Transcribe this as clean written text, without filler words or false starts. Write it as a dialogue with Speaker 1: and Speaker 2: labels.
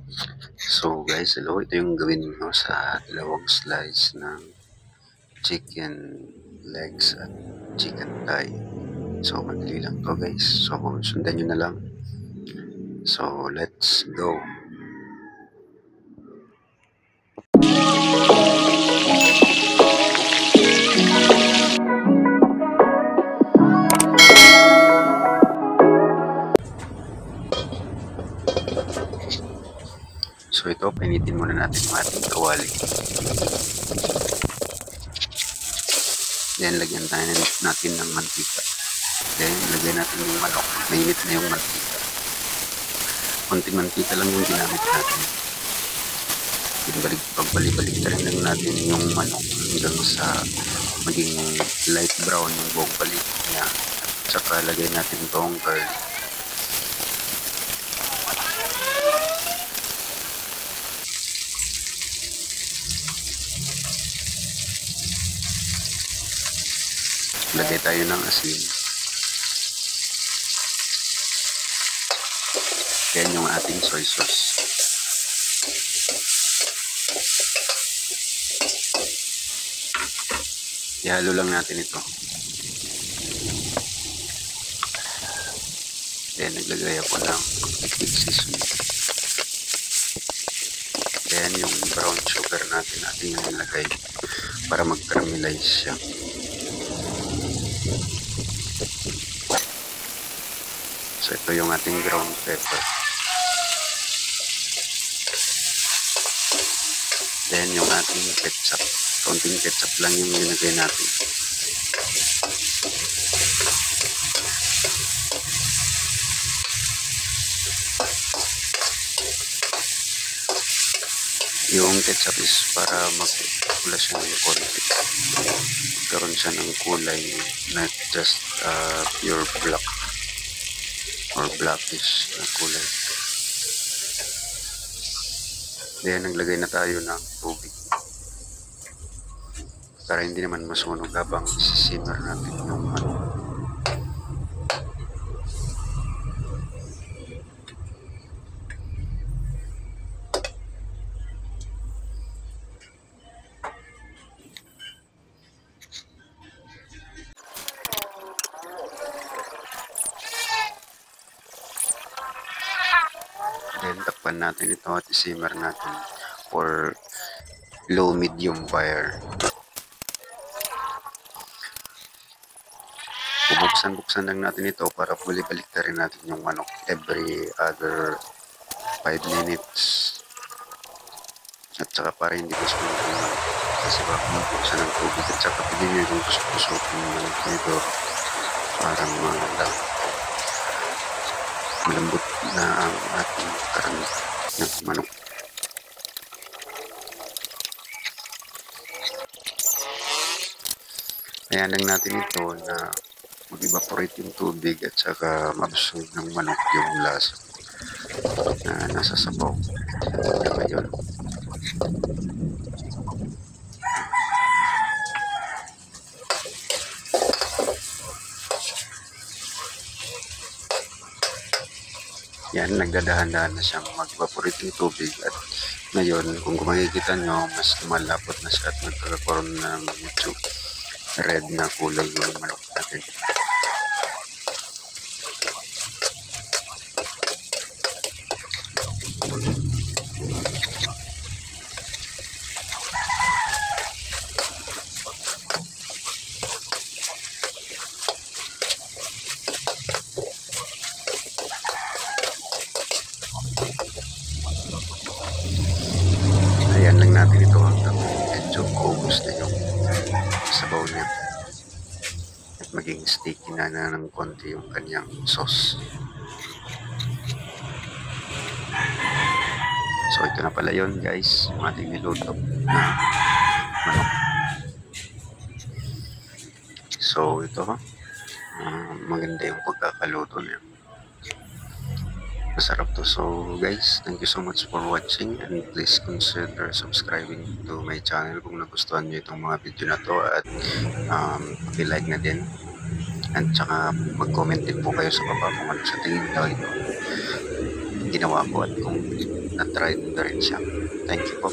Speaker 1: So guys, hello. Ito yung gawin nyo sa dalawang slice ng chicken legs at chicken thigh. So madali lang to guys. So sundan nyo na lang. So let's go. So ito, painitin muna natin yung ating kawali. Then lagyan tayo natin ng mantika. Then lagyan natin yung manok. Mainit na yung mantika. Konting mantika lang yung ginamit natin. Pagbalik-balik na rin lang natin yung manok hanggang sa maging light brown yung buong balik niya. At saka lagay natin itong garlic. Lagay tayo ng asin. Yan yung ating soy sauce. Ihalo lang natin ito. Then naglagay ako ng thick seasoning. Then yung brown sugar natin nilagay para mag-caramelize siya. So ito yung ating ground pepper. Then yung ating ketchup. Konting ketchup lang yung nilagay natin. Yung ketchup is para magpula siya ng konti. Magkaroon siya ng kulay, not just pure black or blackish na kulay. Then naglagay na tayo ng tubig para hindi naman masunog habang sisimmer natin yung manok. Then takpan natin ito at isimmer natin for low-medium fire. Bubuksan lang natin ito para balik na rin natin yung manok every other 5 minutes. At saka para hindi gusto yung manok. Kasi baka bubuksan ng tubig at saka pwede nyo yung tusok-tusok yung manok nito para malambot na ang ating karne ng manok. Ayan lang natin ito na mag-evaporate yung tubig at saka mabsorb ng manok yung lasa na nasa sabaw. Ngayon, yan, nagdadahan-dahan na siyang mag-evaporate yung tubig at ngayon, kung makikita nyo, mas lumalapot na siya at nagkakaroon na ng medyo red na kulay yung manok natin. Ayan lang natin ito hanggang medyo maubos na yung sabaw niya at maging sticky na ng konti yung kanyang sauce. So ito na pala yun guys, yung ating niluto na manok. So ito maganda yung pagkakaluto niya. Masarap to. So guys, thank you so much for watching and please consider subscribing to my channel kung nagustuhan nyo itong mga video na to at like na din at saka mag-comment din po kayo sa baba kung ano sa tingin nyo ito ginawa ko at kung na-try nyo na rin siya. Thank you po.